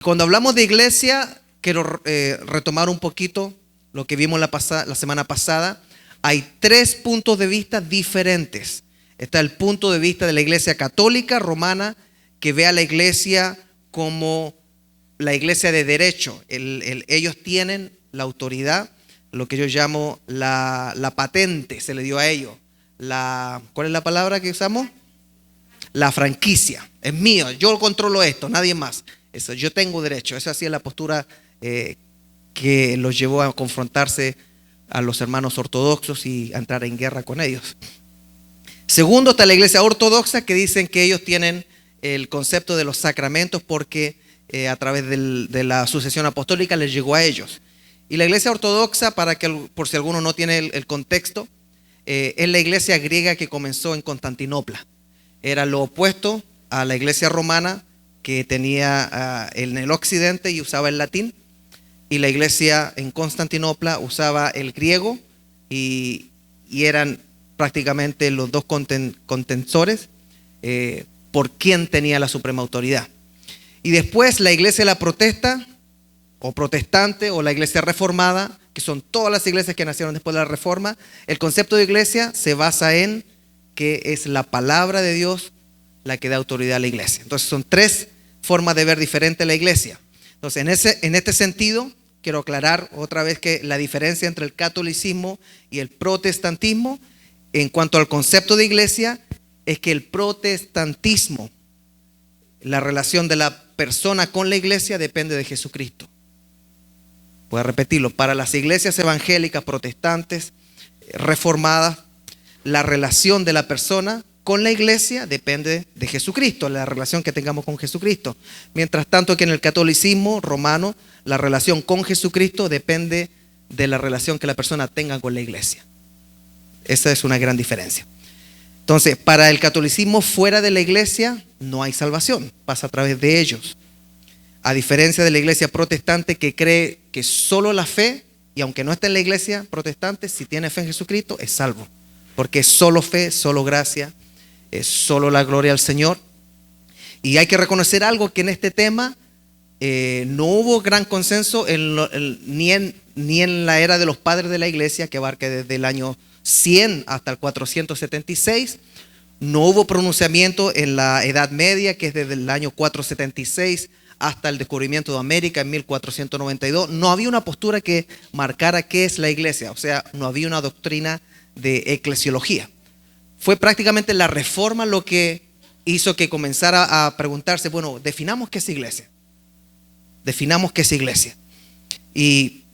Cuando hablamos de iglesia, quiero retomar un poquito lo que vimos la semana pasada. Hay tres puntos de vista diferentes. Está el punto de vista de la iglesia católica romana, que ve a la iglesia como la iglesia de derecho. Ellos tienen la autoridad, lo que yo llamo la patente, se le dio a ellos. ¿Cuál es la palabra que usamos? La franquicia. Es mío, yo controlo esto, nadie más. Eso, yo tengo derecho. Esa sí es la postura que los llevó a confrontarse a los hermanos ortodoxos y a entrar en guerra con ellos. Segundo, está la iglesia ortodoxa, que dicen que ellos tienen el concepto de los sacramentos porque a través de la sucesión apostólica les llegó a ellos. Y la iglesia ortodoxa, por si alguno no tiene el contexto, es la iglesia griega que comenzó en Constantinopla. Era lo opuesto a la iglesia romana, que tenía en el occidente y usaba el latín, y la iglesia en Constantinopla usaba el griego, y eran prácticamente los dos contensores por quién tenía la suprema autoridad. Y después la iglesia de la protesta o protestante o la iglesia reformada, que son todas las iglesias que nacieron después de la reforma. El concepto de iglesia se basa en que es la palabra de Dios la que da autoridad a la iglesia. Entonces son tres formas de ver diferente la iglesia. Entonces en este sentido quiero aclarar otra vez que la diferencia entre el catolicismo y el protestantismo en cuanto al concepto de iglesia es que el protestantismo, la relación de la persona con la iglesia depende de Jesucristo. Voy a repetirlo: para las iglesias evangélicas, protestantes, reformadas, la relación de la persona con la iglesia depende de Jesucristo, la relación que tengamos con Jesucristo. Mientras tanto que en el catolicismo romano, la relación con Jesucristo depende de la relación que la persona tenga con la iglesia. Esa es una gran diferencia. Entonces, para el catolicismo, fuera de la iglesia no hay salvación, pasa a través de ellos. A diferencia de la iglesia protestante, que cree que solo la fe, y aunque no esté en la iglesia protestante, si tiene fe en Jesucristo, es salvo. Porque es solo fe, solo gracia, es solo la gloria al Señor. Y hay que reconocer algo, que en este tema no hubo gran consenso ni en la era de los padres de la iglesia, que abarca desde el año 100 hasta el 476. No hubo pronunciamiento en la Edad Media, que es desde el año 476 hasta el descubrimiento de América en 1492. No había una postura que marcara qué es la iglesia, o sea, no había una doctrina de eclesiología. Fue prácticamente la reforma lo que hizo que comenzara a preguntarse, bueno, definamos qué es iglesia. Definamos qué es iglesia. Y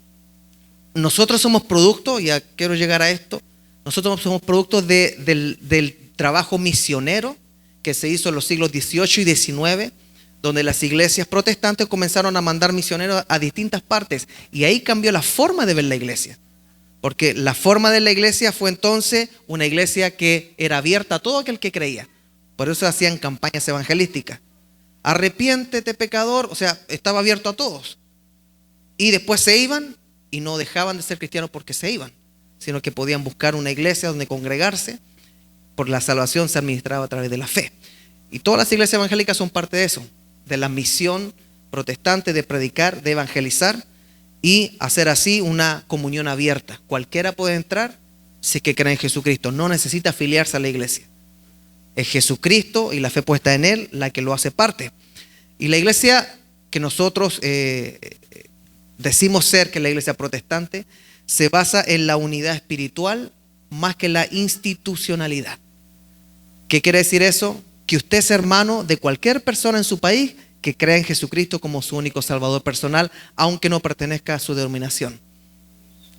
nosotros somos producto, ya quiero llegar a esto, nosotros somos producto del trabajo misionero que se hizo en los siglos XVIII y XIX, donde las iglesias protestantes comenzaron a mandar misioneros a distintas partes, y ahí cambió la forma de ver la iglesia. Porque la forma de la iglesia fue entonces una iglesia que era abierta a todo aquel que creía. Por eso hacían campañas evangelísticas. Arrepiéntete, pecador. O sea, estaba abierto a todos. Y después se iban y no dejaban de ser cristianos porque se iban, sino que podían buscar una iglesia donde congregarse, por la salvación se administraba a través de la fe. Y todas las iglesias evangélicas son parte de eso, de la misión protestante de predicar, de evangelizar y hacer así una comunión abierta. Cualquiera puede entrar si es que cree en Jesucristo. No necesita afiliarse a la iglesia. Es Jesucristo y la fe puesta en Él la que lo hace parte. Y la iglesia que nosotros decimos ser, que es la iglesia protestante, se basa en la unidad espiritual más que la institucionalidad. ¿Qué quiere decir eso? Que usted es hermano de cualquier persona en su país que crea en Jesucristo como su único salvador personal, aunque no pertenezca a su denominación.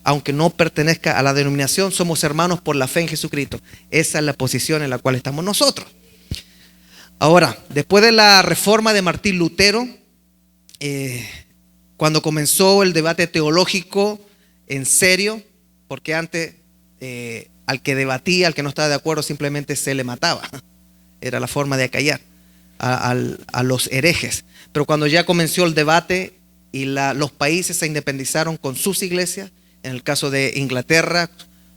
Aunque no pertenezca a la denominación, somos hermanos por la fe en Jesucristo. Esa es la posición en la cual estamos nosotros. Ahora, después de la reforma de Martín Lutero, cuando comenzó el debate teológico en serio, porque antes al que debatía, al que no estaba de acuerdo, simplemente se le mataba. Era la forma de acallar a los herejes. Pero cuando ya comenzó el debate y los países se independizaron con sus iglesias, en el caso de Inglaterra,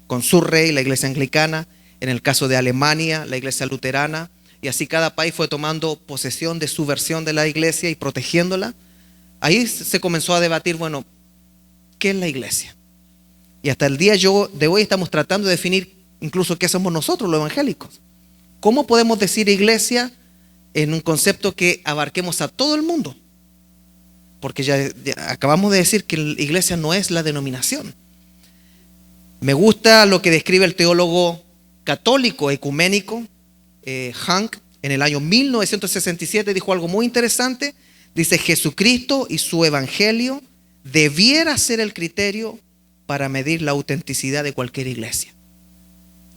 con su rey, la iglesia anglicana; en el caso de Alemania, la iglesia luterana; y así cada país fue tomando posesión de su versión de la iglesia y protegiéndola. ahí se comenzó a debatir, bueno, ¿qué es la iglesia? Y hasta el día de hoy estamos tratando de definir incluso qué somos nosotros los evangélicos. ¿Cómo podemos decir iglesia en un concepto que abarquemos a todo el mundo? Porque ya acabamos de decir que la iglesia no es la denominación. Me gusta lo que describe el teólogo católico ecuménico Hank en el año 1967. Dijo algo muy interesante. Dice: Jesucristo y su evangelio debiera ser el criterio para medir la autenticidad de cualquier iglesia.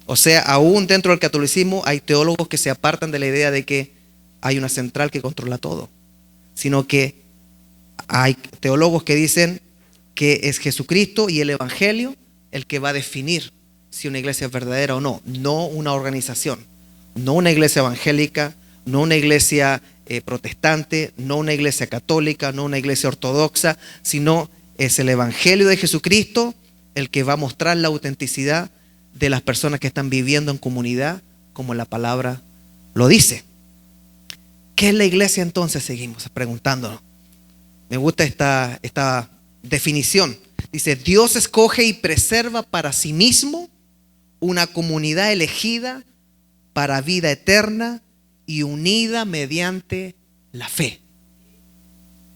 O sea, aún dentro del catolicismo hay teólogos que se apartan de la idea de que hay una central que controla todo, sino que hay teólogos que dicen que es Jesucristo y el evangelio el que va a definir si una iglesia es verdadera o no, no una organización, no una iglesia evangélica, no una iglesia protestante, no una iglesia católica, no una iglesia ortodoxa, sino es el evangelio de Jesucristo el que va a mostrar la autenticidad de las personas que están viviendo en comunidad, como la palabra lo dice. ¿Qué es la iglesia entonces? Seguimos preguntándonos. Me gusta esta definición. Dice: Dios escoge y preserva para sí mismo una comunidad elegida para vida eterna y unida mediante la fe.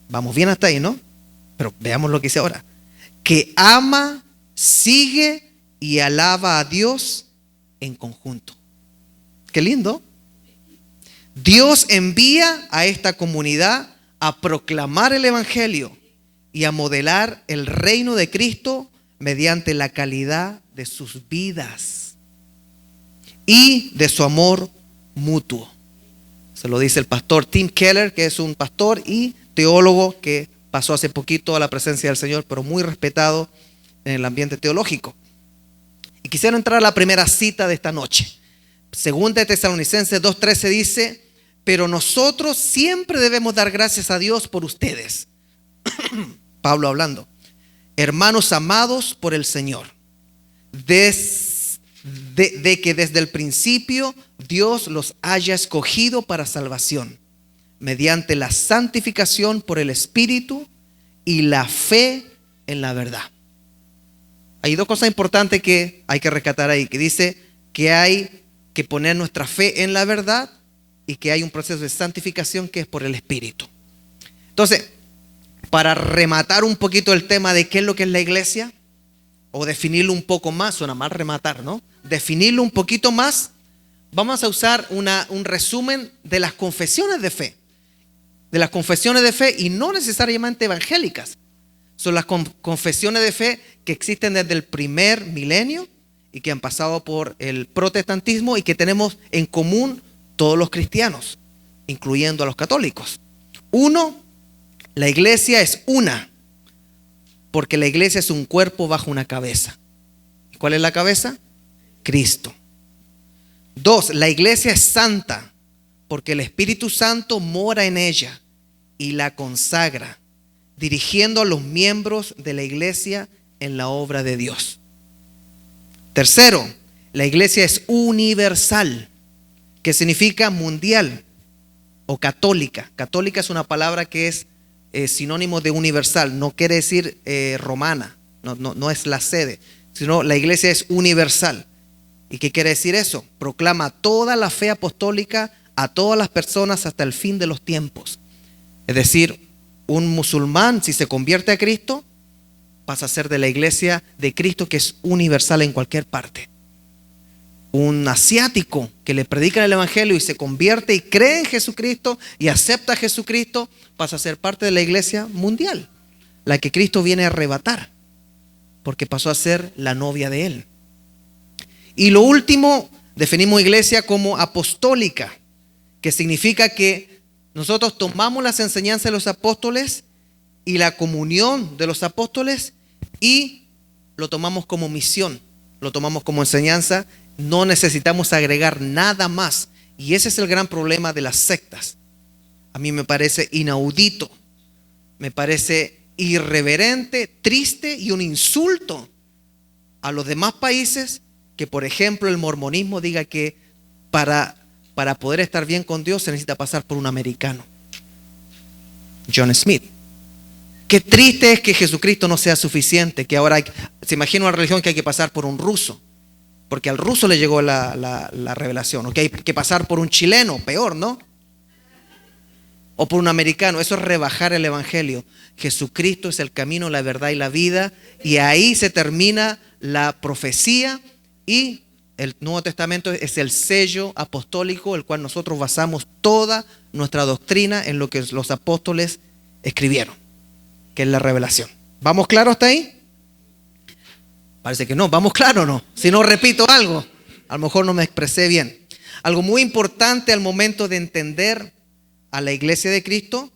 Vamos bien hasta ahí, ¿no? Pero veamos lo que dice ahora. Que ama, sigue y alaba a Dios en conjunto. Qué lindo. Dios envía a esta comunidad a proclamar el evangelio y a modelar el reino de Cristo mediante la calidad de sus vidas y de su amor mutuo. Se lo dice el pastor Tim Keller, que es un pastor y teólogo que pasó hace poquito a la presencia del Señor, pero muy respetado en el ambiente teológico. Y quisiera entrar a la primera cita de esta noche. Segunda de Tesalonicenses 2:13 dice: pero nosotros siempre debemos dar gracias a Dios por ustedes. Pablo hablando. Hermanos amados por el Señor, de que desde el principio Dios los haya escogido para salvación, mediante la santificación por el Espíritu y la fe en la verdad. Hay dos cosas importantes que hay que rescatar ahí, que dice que hay que poner nuestra fe en la verdad y que hay un proceso de santificación que es por el Espíritu. Entonces, para rematar un poquito el tema de qué es lo que es la iglesia, o definirlo un poco más, suena mal rematar, ¿no? Definirlo un poquito más, vamos a usar un resumen de las confesiones de fe. De las confesiones de fe, y no necesariamente evangélicas. Son las confesiones de fe que existen desde el primer milenio y que han pasado por el protestantismo y que tenemos en común todos los cristianos, incluyendo a los católicos. Uno, la iglesia es una, porque la iglesia es un cuerpo bajo una cabeza. ¿Cuál es la cabeza? Cristo. Dos, la iglesia es santa, porque el Espíritu Santo mora en ella y la consagra, dirigiendo a los miembros de la iglesia en la obra de Dios. Tercero, la iglesia es universal, que significa mundial o católica. Católica es una palabra que es sinónimo de universal, no quiere decir romana, no es la sede, sino la iglesia es universal. ¿Y qué quiere decir eso? Proclama toda la fe apostólica a todas las personas hasta el fin de los tiempos. Es decir, un musulmán, si se convierte a Cristo, pasa a ser de la iglesia de Cristo, que es universal en cualquier parte. Un asiático que le predican el evangelio y se convierte y cree en Jesucristo y acepta a Jesucristo, pasa a ser parte de la iglesia mundial, la que Cristo viene a arrebatar, porque pasó a ser la novia de él. Y lo último, definimos iglesia como apostólica, que significa que nosotros tomamos las enseñanzas de los apóstoles y la comunión de los apóstoles y lo tomamos como misión, lo tomamos como enseñanza. No necesitamos agregar nada más. Y ese es el gran problema de las sectas. A mí me parece inaudito, me parece irreverente, triste y un insulto a los demás países que, por ejemplo, el mormonismo diga que para poder estar bien con Dios se necesita pasar por un americano. John Smith. Qué triste es que Jesucristo no sea suficiente, que ahora se imagina una religión que hay que pasar por un ruso, porque al ruso le llegó la revelación, o que hay que pasar por un chileno, peor, ¿no? O por un americano. Eso es rebajar el evangelio. Jesucristo es el camino, la verdad y la vida, y ahí se termina la profecía, y el Nuevo Testamento es el sello apostólico, el cual nosotros basamos toda nuestra doctrina en lo que los apóstoles escribieron, que es la revelación. ¿Vamos claros hasta ahí? Parece que no. ¿Vamos claros o no? Si no, repito algo. A lo mejor no me expresé bien. Algo muy importante al momento de entender a la iglesia de Cristo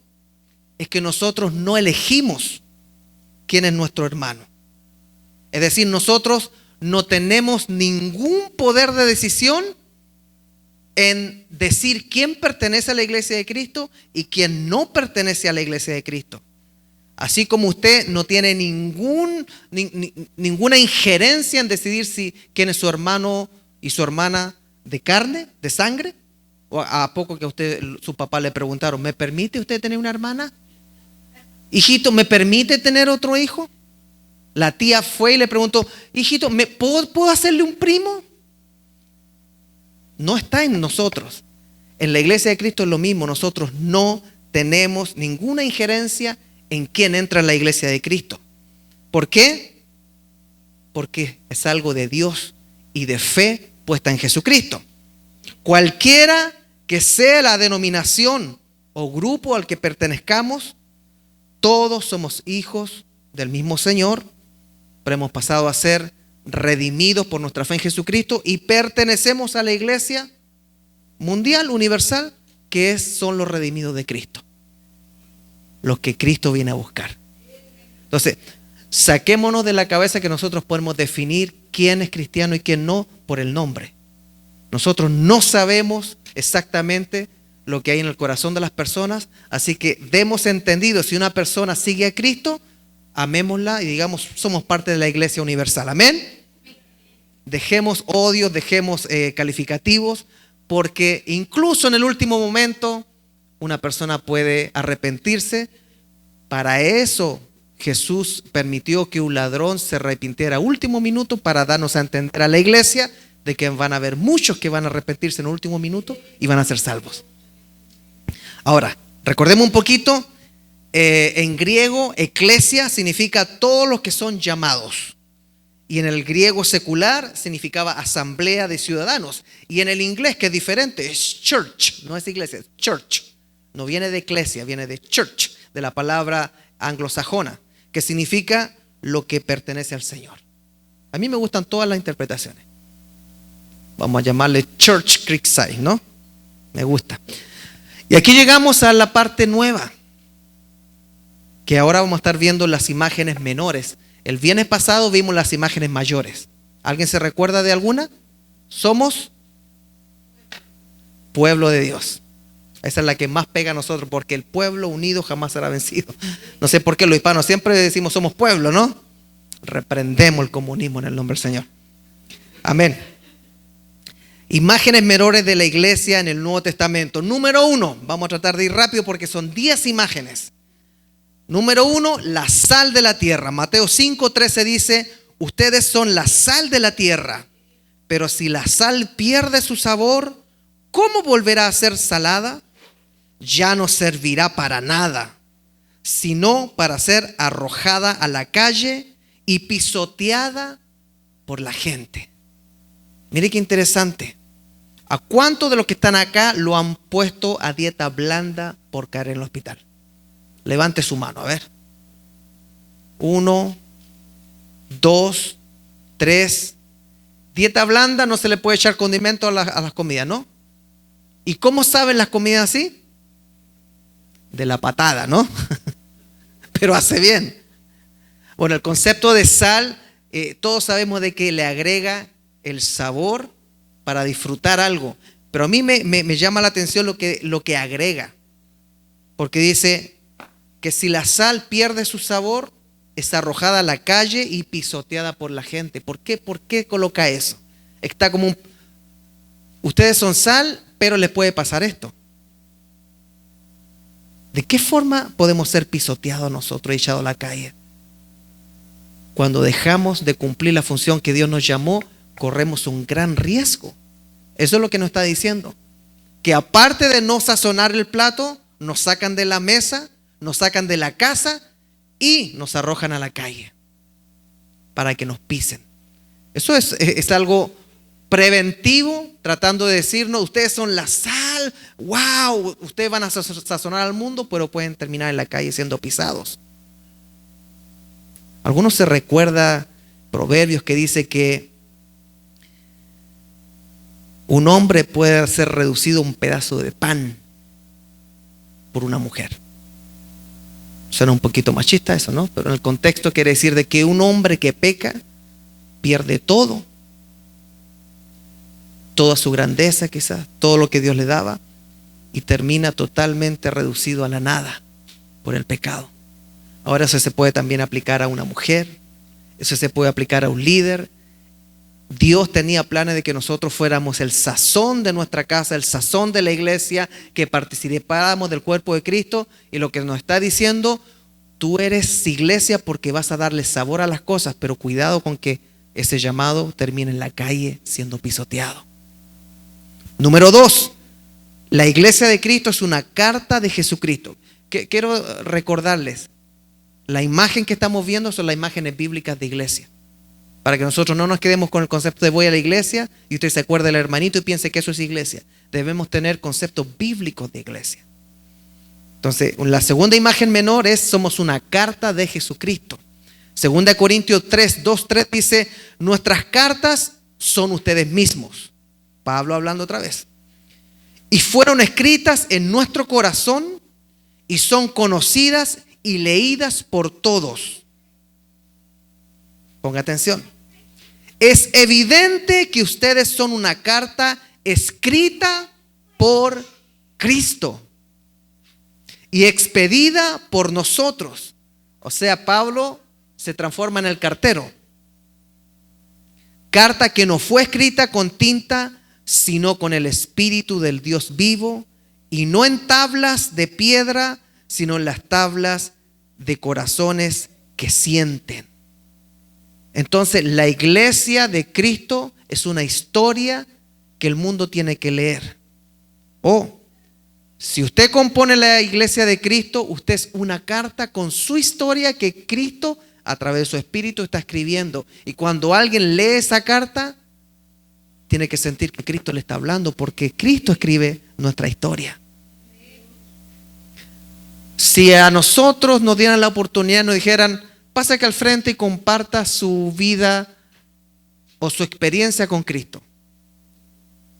es que nosotros no elegimos quién es nuestro hermano. Es decir, nosotros no tenemos ningún poder de decisión en decir quién pertenece a la iglesia de Cristo y quién no pertenece a la iglesia de Cristo. Así como usted no tiene ninguna injerencia en decidir quién es su hermano y su hermana de carne, de sangre. O a poco que a usted, su papá le preguntaron, ¿me permite usted tener una hermana? Hijito, ¿me permite tener otro hijo? La tía fue y le preguntó, hijito, ¿puedo hacerle un primo? No está en nosotros. En la iglesia de Cristo es lo mismo. Nosotros no tenemos ninguna injerencia en quién entra en la iglesia de Cristo. ¿Por qué? Porque es algo de Dios y de fe puesta en Jesucristo. Cualquiera que sea la denominación o grupo al que pertenezcamos, todos somos hijos del mismo Señor, pero hemos pasado a ser redimidos por nuestra fe en Jesucristo y pertenecemos a la iglesia mundial, universal, que son los redimidos de Cristo, los que Cristo viene a buscar. Entonces, saquémonos de la cabeza que nosotros podemos definir quién es cristiano y quién no por el nombre. Nosotros no sabemos exactamente lo que hay en el corazón de las personas, así que demos entendido, si una persona sigue a Cristo, amémosla y digamos, somos parte de la iglesia universal. Amén. Dejemos odios, dejemos calificativos, porque incluso en el último momento una persona puede arrepentirse. Para eso Jesús permitió que un ladrón se arrepintiera a último minuto, para darnos a entender a la iglesia de que van a haber muchos que van a arrepentirse en el último minuto y van a ser salvos. Ahora, recordemos un poquito, en griego, eclesia significa todos los que son llamados. Y en el griego secular significaba asamblea de ciudadanos. Y en el inglés, que es diferente, es church, no es iglesia, es church. No viene de eclesia, viene de church, de la palabra anglosajona, que significa lo que pertenece al Señor. A mí me gustan todas las interpretaciones. Vamos a llamarle Church Creekside, ¿no? Me gusta. Y aquí llegamos a la parte nueva, que ahora vamos a estar viendo las imágenes menores. El viernes pasado vimos las imágenes mayores. ¿Alguien se recuerda de alguna? Somos pueblo de Dios. Esa es la que más pega a nosotros, porque el pueblo unido jamás será vencido. No sé por qué los hispanos siempre decimos somos pueblo, ¿no? Reprendemos el comunismo en el nombre del Señor. Amén. Imágenes menores de la iglesia en el Nuevo Testamento. Número 1, vamos a tratar de ir rápido porque son 10 imágenes. Número 1, la sal de la tierra. Mateo 5:13 dice, ustedes son la sal de la tierra, pero si la sal pierde su sabor, ¿cómo volverá a ser salada? Ya no servirá para nada, sino para ser arrojada a la calle y pisoteada por la gente. Mire qué interesante. ¿A cuántos de los que están acá lo han puesto a dieta blanda por caer en el hospital? Levante su mano, a ver. 1, 2, 3. Dieta blanda, no se le puede echar condimento a las comidas, ¿no? ¿Y cómo saben las comidas así? De la patada, ¿no? Pero hace bien. Bueno, el concepto de sal, todos sabemos de que le agrega el sabor para disfrutar algo. Pero a mí me llama la atención lo que agrega. Porque dice que si la sal pierde su sabor, es arrojada a la calle y pisoteada por la gente. ¿Por qué? ¿Por qué coloca eso? Está como ustedes son sal, pero les puede pasar esto. ¿De qué forma podemos ser pisoteados nosotros y echados a la calle? Cuando dejamos de cumplir la función que Dios nos llamó, corremos un gran riesgo. Eso es lo que nos está diciendo. Que aparte de no sazonar el plato, nos sacan de la mesa, nos sacan de la casa y nos arrojan a la calle para que nos pisen. Eso es algo preventivo, tratando de decirnos, ustedes son la sal, wow, ustedes van a sazonar al mundo, pero pueden terminar en la calle siendo pisados. Algunos se recuerda Proverbios que dice que un hombre puede ser reducido a un pedazo de pan por una mujer. Suena un poquito machista eso, ¿no? Pero en el contexto quiere decir de que un hombre que peca pierde todo. Toda su grandeza quizás, todo lo que Dios le daba, y termina totalmente reducido a la nada por el pecado. Ahora eso se puede también aplicar a una mujer, eso se puede aplicar a un líder. Dios tenía planes de que nosotros fuéramos el sazón de nuestra casa, el sazón de la iglesia, que participáramos del cuerpo de Cristo, y lo que nos está diciendo, tú eres iglesia porque vas a darle sabor a las cosas, pero cuidado con que ese llamado termine en la calle siendo pisoteado. Número 2, la iglesia de Cristo es una carta de Jesucristo. Quiero recordarles, la imagen que estamos viendo son las imágenes bíblicas de iglesia. Para que nosotros no nos quedemos con el concepto de voy a la iglesia y usted se acuerde del hermanito y piense que eso es iglesia. Debemos tener conceptos bíblicos de iglesia. Entonces, la segunda imagen menor es somos una carta de Jesucristo. 2 Corintios 3, 2, 3 dice, nuestras cartas son ustedes mismos. Pablo hablando otra vez. Y fueron escritas en nuestro corazón y son conocidas y leídas por todos. Ponga atención. Es evidente que ustedes son una carta escrita por Cristo y expedida por nosotros. O sea, Pablo se transforma en el cartero. Carta que no fue escrita con tinta, sino con el Espíritu del Dios vivo, y no en tablas de piedra, sino en las tablas de corazones que sienten. Entonces, la iglesia de Cristo es una historia que el mundo tiene que leer. Si usted compone la iglesia de Cristo, usted es una carta con su historia que Cristo, a través de su Espíritu, está escribiendo. Y cuando alguien lee esa carta, tiene que sentir que Cristo le está hablando, porque Cristo escribe nuestra historia. Si a nosotros nos dieran la oportunidad, nos dijeran, pase aquí al frente y comparta su vida o su experiencia con Cristo,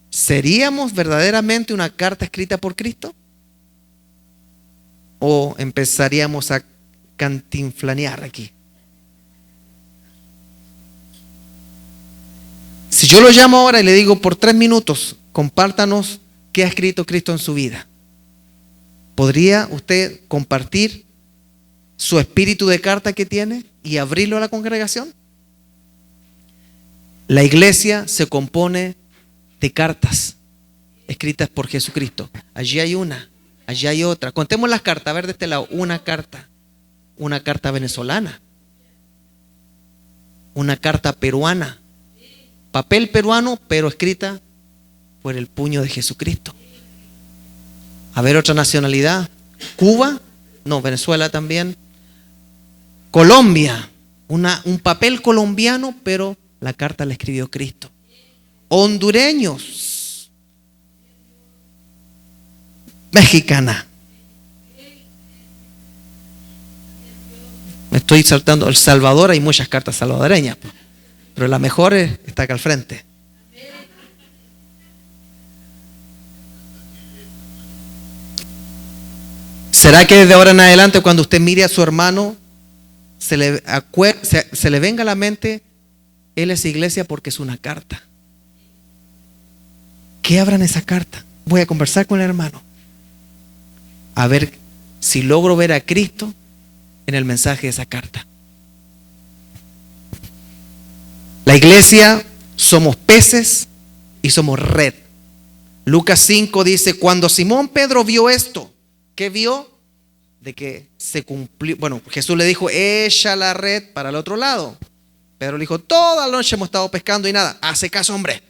¿seríamos verdaderamente una carta escrita por Cristo? ¿O empezaríamos a cantinflanear aquí? Si yo lo llamo ahora y le digo por 3 minutos, compártanos qué ha escrito Cristo en su vida, ¿podría usted compartir su espíritu de carta que tiene y abrirlo a la congregación? La iglesia se compone de cartas escritas por Jesucristo. Allí hay una, allí hay otra. Contemos las cartas, a ver de este lado, una carta venezolana, una carta peruana, papel peruano, pero escrita por el puño de Jesucristo. A ver, otra nacionalidad. Cuba, no, Venezuela también. Colombia, un papel colombiano, pero la carta la escribió Cristo. Hondureños, mexicana. Me estoy saltando. El Salvador, hay muchas cartas salvadoreñas, pero la mejor está acá al frente. ¿Será que desde ahora en adelante, cuando usted mire a su hermano, se le venga a la mente, él es iglesia porque es una carta? ¿Qué habrá en esa carta? Voy a conversar con el hermano, a ver si logro ver a Cristo en el mensaje de esa carta. La iglesia somos peces y somos red. Lucas 5 dice, cuando Simón Pedro vio esto, ¿qué vio? de que se cumplió. Bueno, Jesús le dijo, echa la red para el otro lado. Pedro le dijo, toda la noche hemos estado pescando y nada. Hace caso, hombre.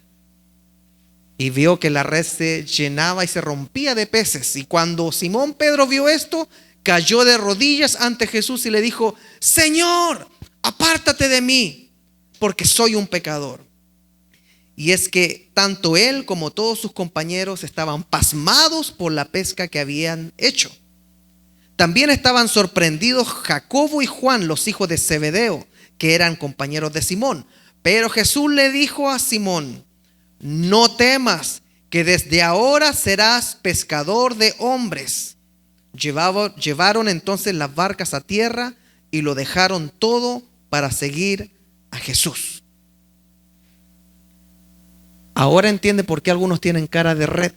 Y vio que la red se llenaba y se rompía de peces. Y cuando Simón Pedro vio esto, cayó de rodillas ante Jesús y le dijo, Señor, apártate de mí, porque soy un pecador. Y es que tanto él como todos sus compañeros estaban pasmados por la pesca que habían hecho. También estaban sorprendidos Jacobo y Juan, los hijos de Zebedeo, que eran compañeros de Simón. Pero Jesús le dijo a Simón, no temas, que desde ahora serás pescador de hombres. Llevaron entonces las barcas a tierra y lo dejaron todo para seguir a Jesús. Ahora entiende por qué algunos tienen cara de red.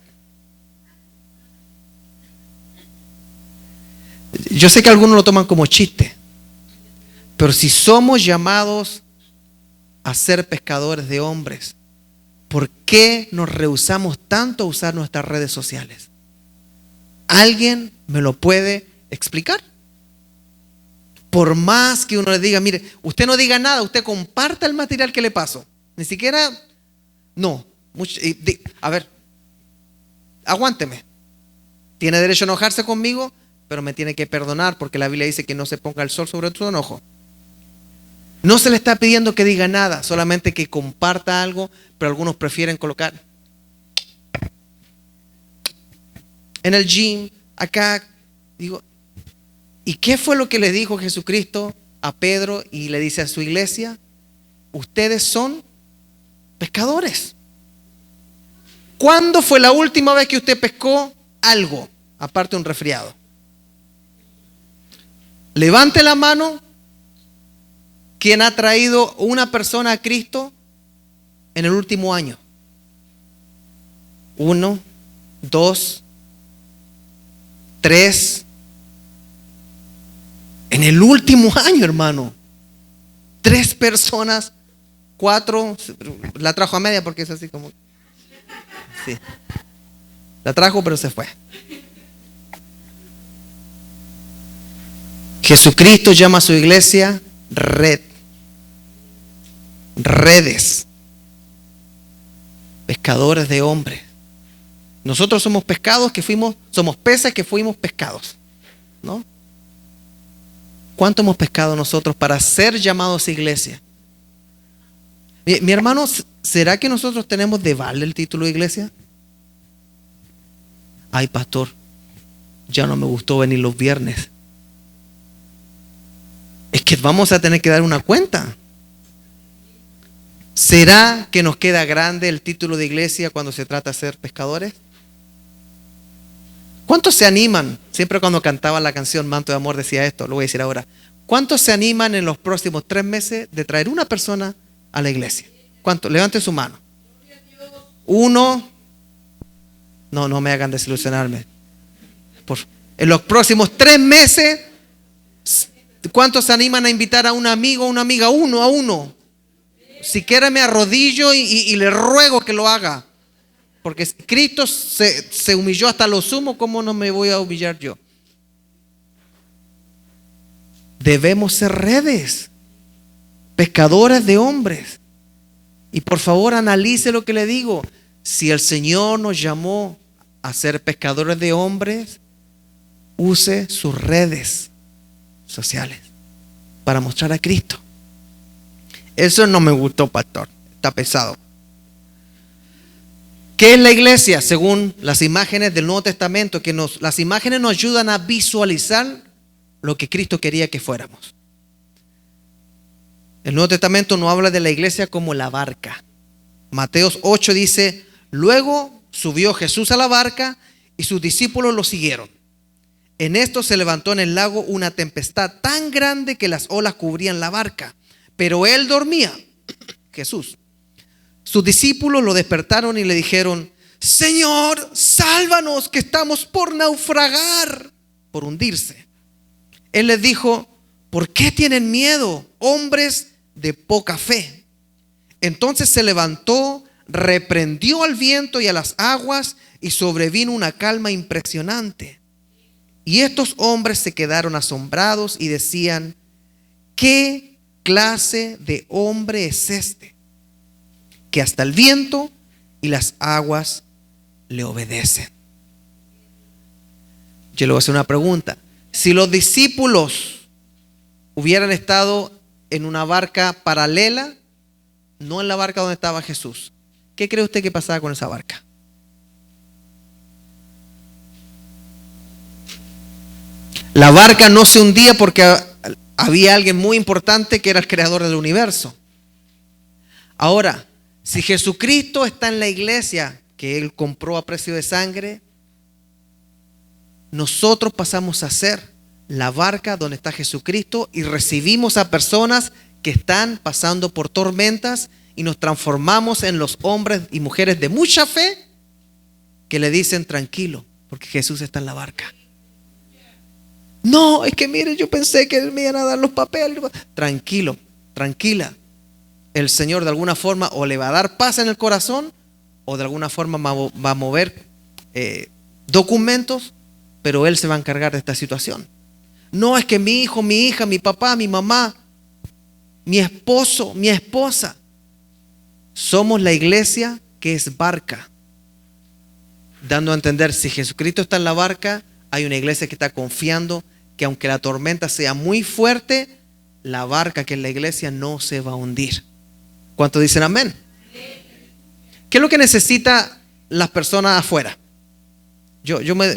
Yo sé que algunos lo toman como chiste, pero si somos llamados a ser pescadores de hombres, ¿por qué nos rehusamos tanto a usar nuestras redes sociales? ¿Alguien me lo puede explicar? Por más que uno le diga, mire, usted no diga nada, usted comparta el material que le paso. Ni siquiera, no. A ver, aguánteme. Tiene derecho a enojarse conmigo, pero me tiene que perdonar porque la Biblia dice que no se ponga el sol sobre tu enojo. No se le está pidiendo que diga nada, solamente que comparta algo, pero algunos prefieren colocar en el gym, acá. Digo, ¿y qué fue lo que le dijo Jesucristo a Pedro y le dice a su iglesia? Ustedes son pescadores. ¿Cuándo fue la última vez que usted pescó algo, aparte de un resfriado? Levante la mano. ¿Quién ha traído una persona a Cristo en el último año? 1, 2, 3. En el último año, hermano. 3 personas, 4. La trajo a media porque es así como. Sí. La trajo pero se fue. Jesucristo llama a su iglesia red. Redes. Pescadores de hombres. Nosotros somos somos peces que fuimos pescados, ¿no? ¿Cuánto hemos pescado nosotros para ser llamados iglesia? Mi hermano, ¿será que nosotros tenemos de vale el título de iglesia? Ay, pastor, ya no me gustó venir los viernes. Es que vamos a tener que dar una cuenta. ¿Será que nos queda grande el título de iglesia cuando se trata de ser pescadores? ¿Cuántos se animan? Siempre cuando cantaba la canción Manto de Amor decía esto, lo voy a decir ahora. ¿Cuántos se animan en los próximos 3 meses de traer una persona a la iglesia? ¿Cuántos? Levanten su mano. 1. No me hagan desilusionarme. En los próximos 3 meses, ¿cuántos se animan a invitar a un amigo o una amiga? 1 a 1. Si quiere me arrodillo y le ruego que lo haga. Porque Cristo se humilló hasta lo sumo, ¿cómo no me voy a humillar yo? Debemos ser redes, pescadores de hombres. Y por favor analice lo que le digo. Si el Señor nos llamó a ser pescadores de hombres, use sus redes sociales para mostrar a Cristo. Eso no me gustó, pastor. Está pesado. ¿Qué es la iglesia? Según las imágenes del Nuevo Testamento, las imágenes nos ayudan a visualizar lo que Cristo quería que fuéramos. El Nuevo Testamento nos habla de la iglesia como la barca. Mateo 8 dice, luego subió Jesús a la barca y sus discípulos lo siguieron. En esto se levantó en el lago una tempestad tan grande que las olas cubrían la barca, pero él dormía, Jesús. Sus discípulos lo despertaron y le dijeron, Señor, sálvanos que estamos por naufragar, por hundirse. Él les dijo, ¿por qué tienen miedo, hombres de poca fe? Entonces se levantó, reprendió al viento y a las aguas y sobrevino una calma impresionante. Y estos hombres se quedaron asombrados y decían: ¿qué clase de hombre es este, que hasta el viento y las aguas le obedecen? Yo le voy a hacer una pregunta. Si los discípulos hubieran estado en una barca paralela, no en la barca donde estaba Jesús, ¿qué cree usted que pasaba con esa barca? La barca no se hundía porque había alguien muy importante que era el creador del universo. Ahora, si Jesucristo está en la iglesia que Él compró a precio de sangre, nosotros pasamos a ser la barca donde está Jesucristo y recibimos a personas que están pasando por tormentas y nos transformamos en los hombres y mujeres de mucha fe que le dicen: tranquilo, porque Jesús está en la barca. No, es que mire, yo pensé que me iban a dar los papeles. Tranquilo, tranquila. El Señor de alguna forma o le va a dar paz en el corazón o de alguna forma va a mover documentos, pero Él se va a encargar de esta situación. No, es que mi hijo, mi hija, mi papá, mi mamá, mi esposo, mi esposa. Somos la iglesia que es barca, dando a entender, si Jesucristo está en la barca, hay una iglesia que está confiando que aunque la tormenta sea muy fuerte, la barca que es la iglesia no se va a hundir. ¿Cuántos dicen amén? ¿Qué es lo que necesitan las personas afuera?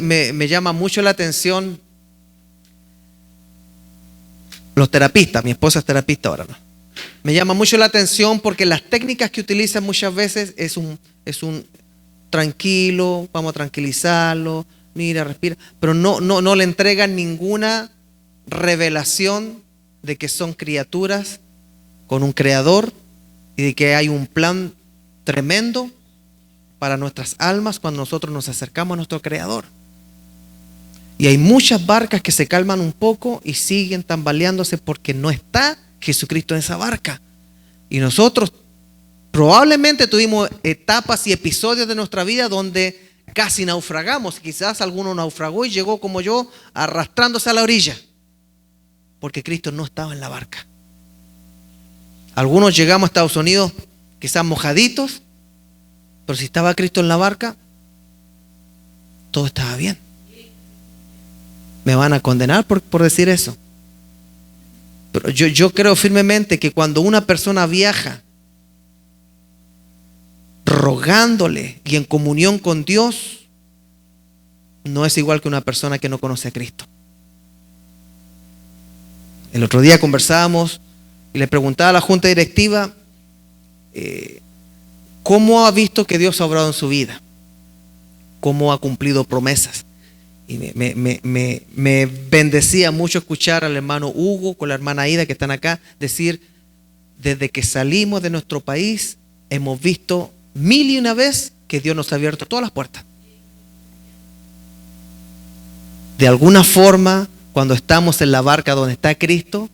Me llama mucho la atención los terapistas. Mi esposa es terapista ahora, ¿no? Me llama mucho la atención porque las técnicas que utilizan muchas veces es un tranquilo, vamos a tranquilizarlo, mira, respira, pero no le entregan ninguna revelación de que son criaturas con un creador y de que hay un plan tremendo para nuestras almas cuando nosotros nos acercamos a nuestro creador. Y hay muchas barcas que se calman un poco y siguen tambaleándose porque no está Jesucristo en esa barca. Y nosotros probablemente tuvimos etapas y episodios de nuestra vida donde casi naufragamos. Quizás alguno naufragó y llegó como yo arrastrándose a la orilla porque Cristo no estaba en la barca. Algunos llegamos a Estados Unidos quizás mojaditos, pero si estaba Cristo en la barca, todo estaba bien. ¿Me van a condenar por decir eso? Pero yo creo firmemente que cuando una persona viaja rogándole y en comunión con Dios, no es igual que una persona que no conoce a Cristo. El otro día conversábamos y le preguntaba a la junta directiva cómo ha visto que Dios ha obrado en su vida, cómo ha cumplido promesas. Y me bendecía mucho escuchar al hermano Hugo con la hermana Aida que están acá decir: desde que salimos de nuestro país hemos visto 1001 vez que Dios nos ha abierto todas las puertas. De alguna forma, cuando estamos en la barca donde está Cristo,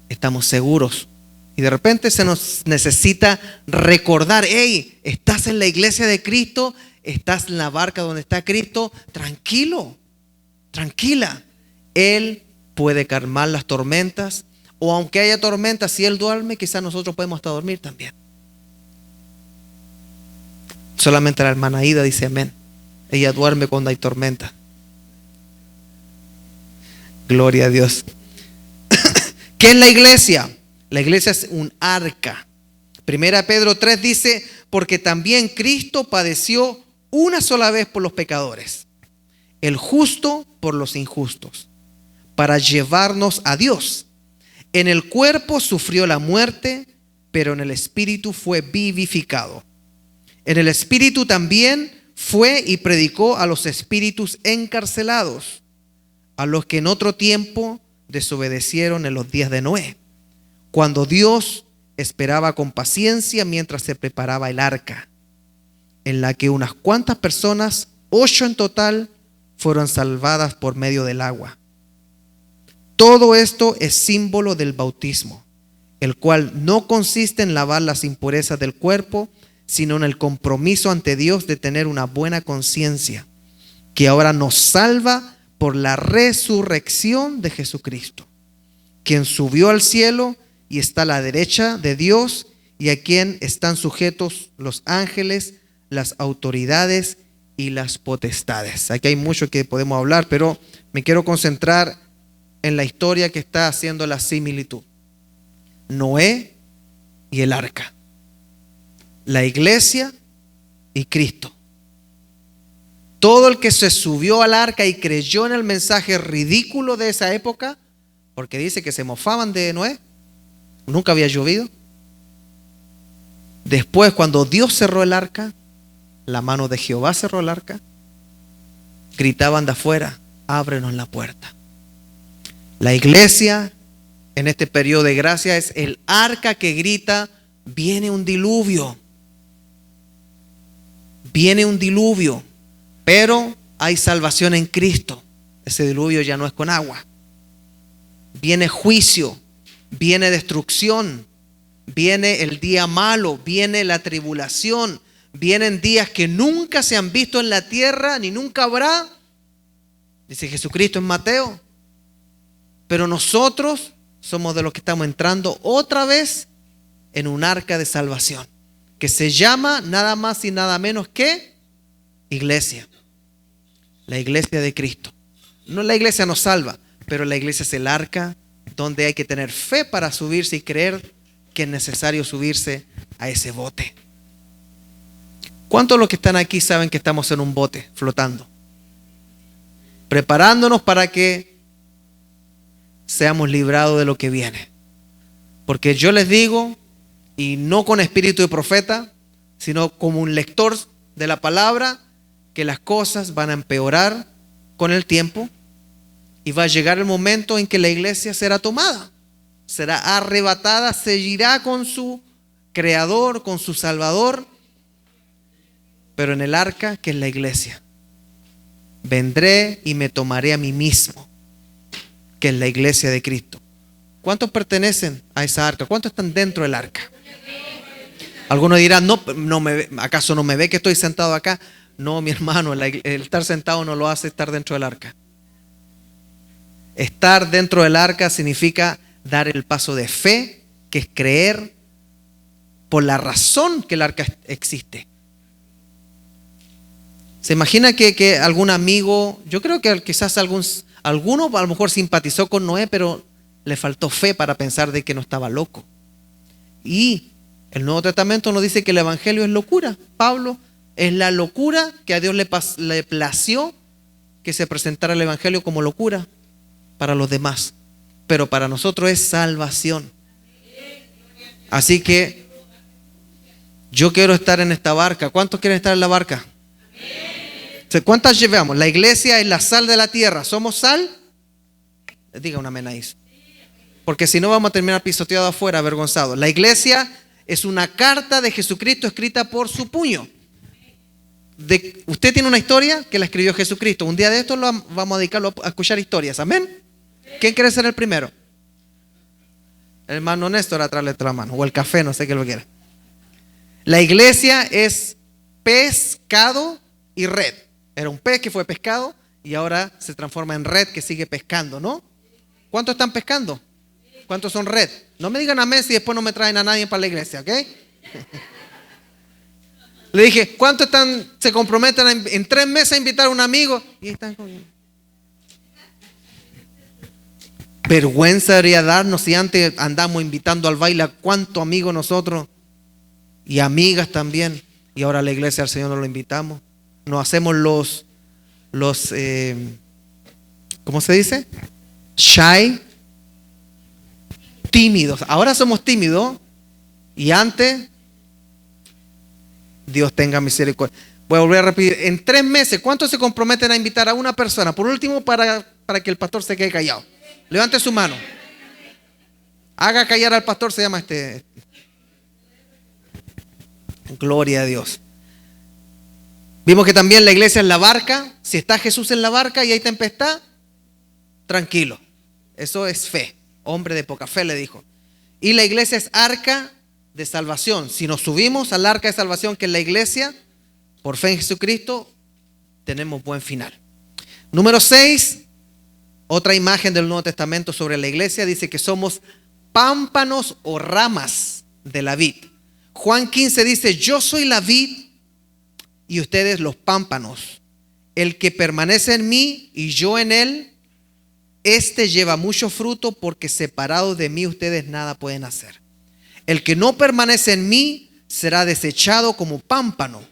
estamos seguros. Y de repente se nos necesita recordar: hey, estás en la iglesia de Cristo, estás en la barca donde está Cristo, tranquilo, tranquila. Él puede calmar las tormentas, o aunque haya tormentas, si Él duerme, quizás nosotros podemos hasta dormir también. Solamente la hermana Aida dice amén. Ella duerme cuando hay tormenta. Gloria a Dios. ¿Qué es la iglesia? La iglesia es un arca. Primera Pedro 3 dice: porque también Cristo padeció una sola vez por los pecadores, el justo por los injustos, para llevarnos a Dios. En el cuerpo sufrió la muerte, pero en el espíritu fue vivificado. En el espíritu también fue y predicó a los espíritus encarcelados, a los que en otro tiempo desobedecieron en los días de Noé, cuando Dios esperaba con paciencia mientras se preparaba el arca, en la que unas cuantas personas, 8 en total, fueron salvadas por medio del agua. Todo esto es símbolo del bautismo, el cual no consiste en lavar las impurezas del cuerpo, sino en el compromiso ante Dios de tener una buena conciencia, que ahora nos salva por la resurrección de Jesucristo, quien subió al cielo y está a la derecha de Dios, y a quien están sujetos los ángeles, las autoridades y las potestades. Aquí hay mucho que podemos hablar, pero me quiero concentrar en la historia que está haciendo la similitud. Noé y el arca. La iglesia y Cristo. Todo el que se subió al arca y creyó en el mensaje ridículo de esa época, porque dice que se mofaban de Noé, nunca había llovido. Después, cuando Dios cerró el arca, la mano de Jehová cerró el arca, gritaban de afuera: ábrenos la puerta. La iglesia en este periodo de gracia es el arca que grita: viene un diluvio. Viene un diluvio, pero hay salvación en Cristo. Ese diluvio ya no es con agua. Viene juicio, viene destrucción, viene el día malo, viene la tribulación, vienen días que nunca se han visto en la tierra ni nunca habrá, dice Jesucristo en Mateo. Pero nosotros somos de los que estamos entrando otra vez en un arca de salvación, que se llama nada más y nada menos que iglesia. La iglesia de Cristo. No, la iglesia nos salva, pero la iglesia es el arca donde hay que tener fe para subirse y creer que es necesario subirse a ese bote. ¿Cuántos de los que están aquí saben que estamos en un bote flotando? Preparándonos para que seamos librados de lo que viene. Porque yo les digo, y no con espíritu de profeta, sino como un lector de la palabra, que las cosas van a empeorar con el tiempo y va a llegar el momento en que la iglesia será tomada, será arrebatada, se irá con su creador, con su salvador, pero en el arca que es la iglesia. Vendré y me tomaré a mí mismo, que es la iglesia de Cristo. ¿Cuántos pertenecen a esa arca? ¿Cuántos están dentro del arca? Algunos dirán, ¿acaso no me ve que estoy sentado acá? No, mi hermano, el estar sentado no lo hace estar dentro del arca. Estar dentro del arca significa dar el paso de fe, que es creer por la razón que el arca existe. ¿Se imagina que algún amigo, yo creo que quizás alguno a lo mejor simpatizó con Noé, pero le faltó fe para pensar de que no estaba loco? Y el Nuevo Testamento nos dice que el evangelio es locura. Pablo, es la locura que a Dios le plació que se presentara el evangelio como locura para los demás, pero para nosotros es salvación. Así que yo quiero estar en esta barca. ¿Cuántos quieren estar en la barca? ¿Cuántas llevamos? La iglesia es la sal de la tierra. ¿Somos sal? Diga un amén ahí. Porque si no vamos a terminar pisoteados afuera, avergonzados. La iglesia es una carta de Jesucristo escrita por su puño. Usted tiene una historia que la escribió Jesucristo. Un día de esto vamos a dedicarlo a escuchar historias. Amén. ¿Quién quiere ser el primero? El hermano Néstor atrás le trae la mano. O el café, no sé qué lo quiera. La iglesia es pescado y red. Era un pez que fue pescado y ahora se transforma en red que sigue pescando, ¿no? ¿Cuántos están pescando? ¿Cuántos son red? No me digan amén si después no me traen a nadie para la iglesia, ¿ok? Le dije, ¿cuántos se comprometen en 3 meses a invitar a un amigo? Y están comiendo. Vergüenza debería darnos si antes andamos invitando al baile a cuántos amigos nosotros y amigas también, y ahora a la iglesia del Señor no lo invitamos. Nos hacemos los ¿cómo se dice? Shy, tímidos. Ahora somos tímidos y antes, Dios tenga misericordia. Voy a volver a repetir, en 3 meses, ¿cuántos se comprometen a invitar a una persona? Por último, para que el pastor se quede callado. Levante su mano. Haga callar al pastor, se llama Gloria a Dios. Vimos que también la iglesia es la barca. Si está Jesús en la barca y hay tempestad, tranquilo. Eso es fe. Hombre de poca fe, le dijo. Y la iglesia es arca de salvación. Si nos subimos al arca de salvación que es la iglesia, por fe en Jesucristo, tenemos buen final. Número 6, Otra imagen del Nuevo Testamento sobre la iglesia dice que somos pámpanos o ramas de la vid. Juan 15 dice: yo soy la vid y ustedes los pámpanos. El que permanece en mí y yo en él, este lleva mucho fruto, porque separados de mí ustedes nada pueden hacer. El que no permanece en mí será desechado como pámpano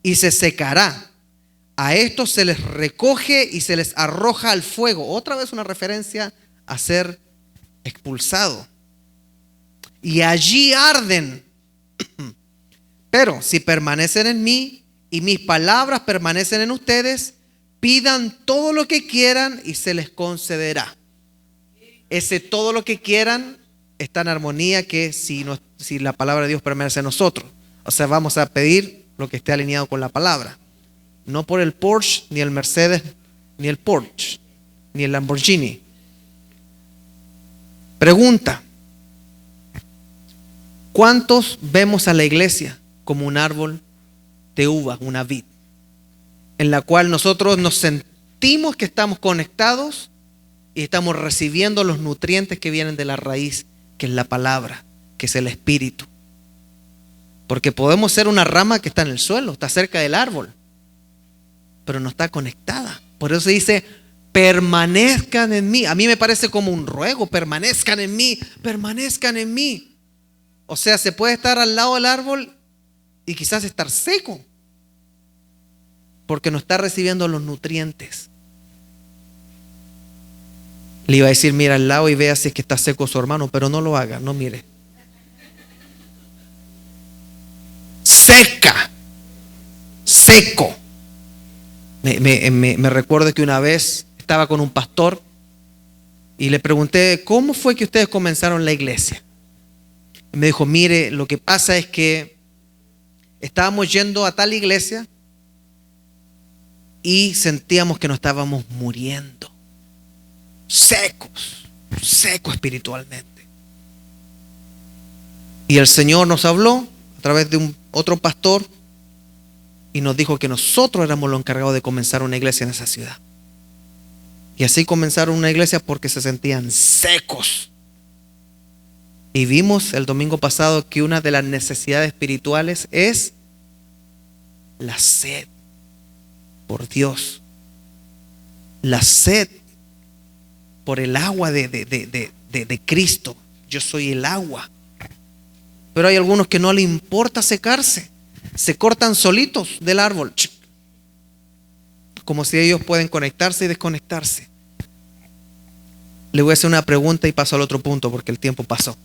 y se secará. A estos se les recoge y se les arroja al fuego. Otra vez una referencia a ser expulsado. Y allí arden. Pero si permanecen en mí y mis palabras permanecen en ustedes, pidan todo lo que quieran y se les concederá. Ese todo lo que quieran está en armonía que si la palabra de Dios permanece en nosotros. O sea, vamos a pedir lo que esté alineado con la palabra. No por el Porsche, ni el Mercedes, ni el Porsche, ni el Lamborghini. Pregunta: ¿cuántos vemos a la iglesia como un árbol de uva, una vid, en la cual nosotros nos sentimos que estamos conectados y estamos recibiendo los nutrientes que vienen de la raíz, que es la palabra, que es el espíritu? Porque podemos ser una rama que está en el suelo, está cerca del árbol, pero no está conectada. Por eso dice: permanezcan en mí. A mí me parece como un ruego: permanezcan en mí, permanezcan en mí. O sea, se puede estar al lado del árbol y quizás estar seco, porque no está recibiendo los nutrientes. Le iba a decir: mira al lado y vea si es que está seco su hermano, pero no lo haga, no mire. Seca, seco. Me recuerdo que una vez estaba con un pastor y le pregunté: ¿cómo fue que ustedes comenzaron la iglesia? Y me dijo: mire, lo que pasa es que estábamos yendo a tal iglesia y sentíamos que nos estábamos muriendo, secos espiritualmente. Y el Señor nos habló a través de otro pastor y nos dijo que nosotros éramos los encargados de comenzar una iglesia en esa ciudad. Y así comenzaron una iglesia porque se sentían secos. Y vimos el domingo pasado que una de las necesidades espirituales es la sed por Dios, la sed por el agua de Cristo. Yo soy el agua. Pero hay algunos que no les importa secarse, se cortan solitos del árbol, como si ellos pueden conectarse y desconectarse. Le voy a hacer una pregunta y paso al otro punto porque el tiempo pasó.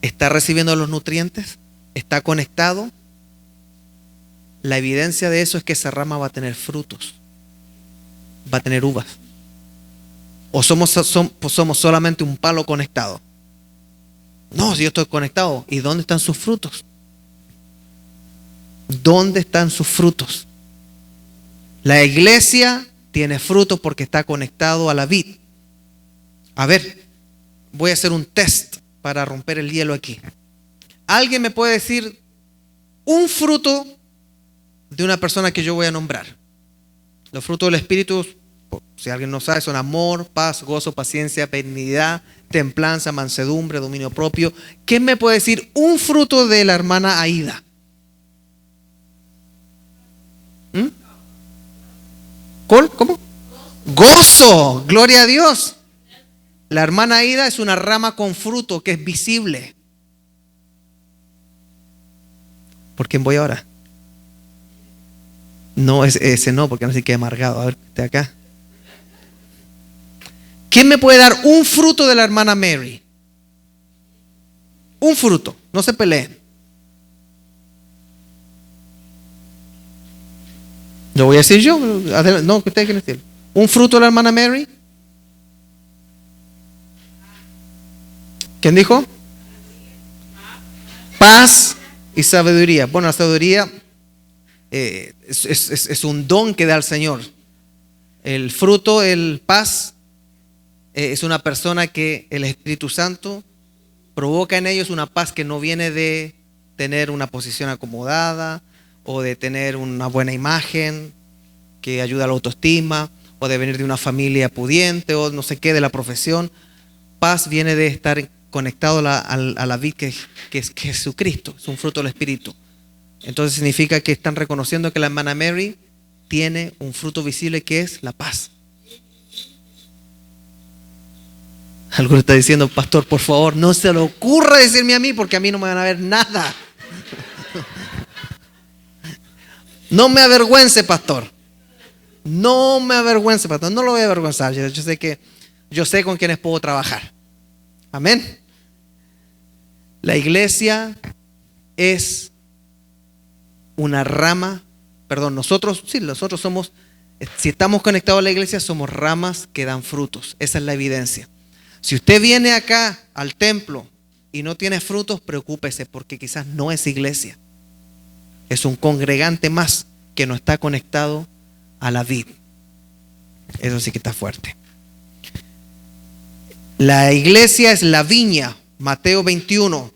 ¿Está recibiendo los nutrientes? ¿Está conectado? La evidencia de eso es que esa rama va a tener frutos, va a tener uvas. ¿O somos solamente un palo conectado? No, si yo estoy conectado. ¿Y dónde están sus frutos? ¿Dónde están sus frutos? La iglesia tiene frutos porque está conectado a la vid. A ver, voy a hacer un test para romper el hielo aquí. ¿Alguien me puede decir un fruto de una persona que yo voy a nombrar? Los frutos del Espíritu, si alguien no sabe, son amor, paz, gozo, paciencia, benignidad, templanza, mansedumbre, dominio propio. ¿Quién me puede decir un fruto de la hermana Aida? ¿Cómo? Gozo, gloria a Dios. La hermana Aida es una rama con fruto que es visible. ¿Por quién voy ahora? No, ese no, porque no sé qué amargado. A ver, de acá. ¿Quién me puede dar un fruto de la hermana Mary? Un fruto, no se peleen. Lo voy a decir yo. No, que ustedes quieren decir. ¿Un fruto de la hermana Mary? ¿Quién dijo? Paz y sabiduría. Bueno, la sabiduría es un don que da el Señor. El fruto, el paz, es una persona que el Espíritu Santo provoca en ellos una paz que no viene de tener una posición acomodada o de tener una buena imagen que ayuda a la autoestima puede venir de una familia pudiente o no sé qué, de la profesión. Paz viene de estar conectado a la vid que es Jesucristo, es un fruto del Espíritu. Entonces significa que están reconociendo que la hermana Mary tiene un fruto visible que es la paz. Alguno está diciendo, pastor, por favor, no se le ocurra decirme a mí porque a mí no me van a ver nada. No me avergüence, pastor. No me avergüence, pastor. No lo voy a avergonzar. Yo sé con quiénes puedo trabajar. Amén. La iglesia es una rama. Perdón, nosotros somos, si estamos conectados a la iglesia, somos ramas que dan frutos. Esa es la evidencia. Si usted viene acá al templo y no tiene frutos, preocúpese porque quizás no es iglesia. Es un congregante más que no está conectado a la vid. Eso sí que está fuerte. La iglesia es la viña. Mateo 21.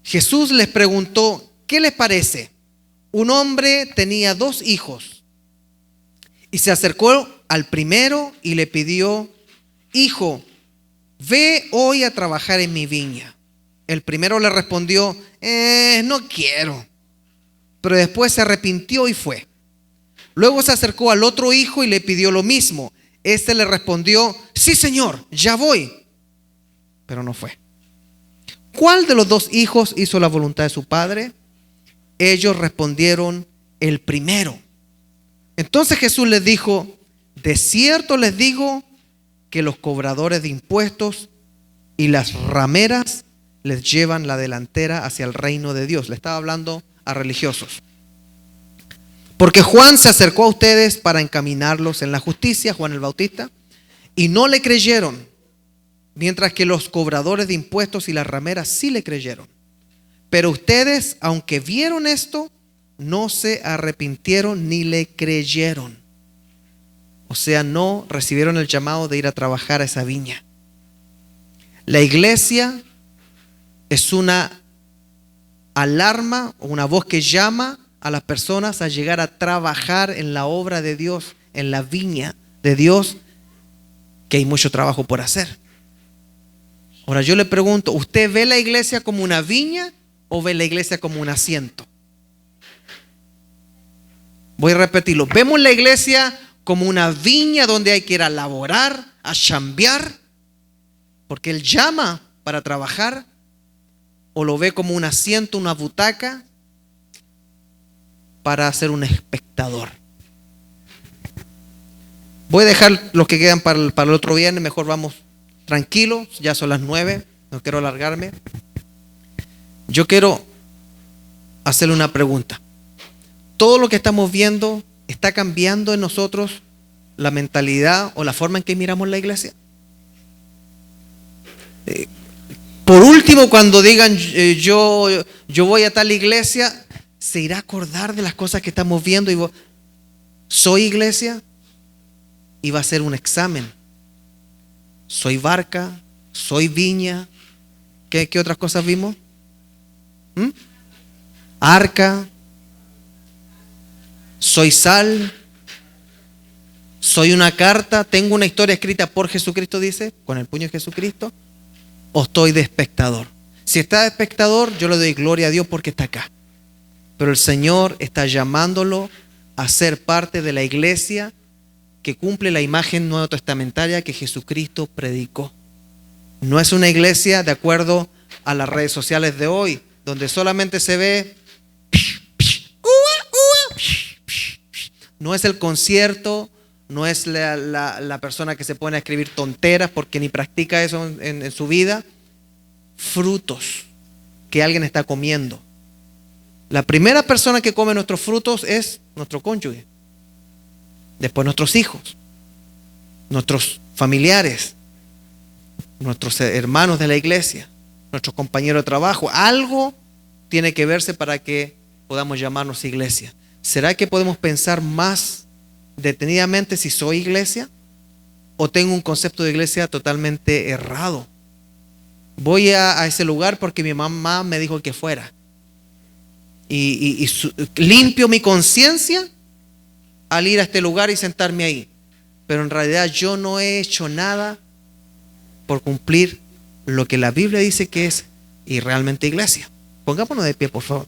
Jesús les preguntó, ¿qué les parece? Un hombre tenía 2 hijos y se acercó al primero y le pidió, hijo, ve hoy a trabajar en mi viña. El primero le respondió, no quiero. Pero después se arrepintió y fue. Luego se acercó al otro hijo y le pidió lo mismo. Este le respondió, sí, señor, ya voy. Pero no fue. ¿Cuál de los 2 hijos hizo la voluntad de su padre? Ellos respondieron, el primero. Entonces Jesús les dijo, de cierto les digo que los cobradores de impuestos y las rameras les llevan la delantera hacia el reino de Dios. Le estaba hablando a religiosos. Porque Juan se acercó a ustedes para encaminarlos en la justicia, Juan el Bautista, y no le creyeron, mientras que los cobradores de impuestos y las rameras sí le creyeron. Pero ustedes, aunque vieron esto, no se arrepintieron ni le creyeron. O sea, no recibieron el llamado de ir a trabajar a esa viña. La iglesia es una alarma o una voz que llama a las personas a llegar a trabajar en la obra de Dios, en la viña de Dios, que hay mucho trabajo por hacer. Ahora yo le pregunto, ¿usted ve la iglesia como una viña o ve la iglesia como un asiento? Voy a repetirlo. ¿Vemos la iglesia como una viña donde hay que ir a laborar, a chambear, porque Él llama para trabajar? ¿O lo ve como un asiento, una butaca, para ser un espectador? Voy a dejar los que quedan para el otro viernes. Mejor vamos tranquilos, ya son las 9, no quiero alargarme. Yo quiero hacerle una pregunta. ¿Todo lo que estamos viendo está cambiando en nosotros la mentalidad o la forma en que miramos la iglesia? Por último, cuando digan yo voy a tal iglesia, ¿se irá a acordar de las cosas que estamos viendo? Y ¿soy iglesia? Y va a ser un examen. ¿Soy barca? ¿Soy viña? ¿Qué otras cosas vimos? Arca. ¿Soy sal? ¿Soy una carta? ¿Tengo una historia escrita por Jesucristo, dice, con el puño de Jesucristo? ¿O estoy de espectador? Si está de espectador, yo le doy gloria a Dios porque está acá. Pero el Señor está llamándolo a ser parte de la iglesia que cumple la imagen nuevo testamentaria que Jesucristo predicó. No es una iglesia de acuerdo a las redes sociales de hoy, donde solamente se ve, no es el concierto, no es la persona que se pone a escribir tonteras porque ni practica eso en su vida. Frutos que alguien está comiendo. La primera persona que come nuestros frutos es nuestro cónyuge. Después nuestros hijos, nuestros familiares, nuestros hermanos de la iglesia, nuestros compañeros de trabajo. Algo tiene que verse para que podamos llamarnos iglesia. ¿Será que podemos pensar más detenidamente si soy iglesia o tengo un concepto de iglesia totalmente errado? Voy a ese lugar porque mi mamá me dijo que fuera y limpio mi conciencia al ir a este lugar y sentarme ahí. pero en realidad yo no he hecho nada por cumplir lo que la Biblia dice que es y realmente iglesia. Pongámonos de pie, por favor.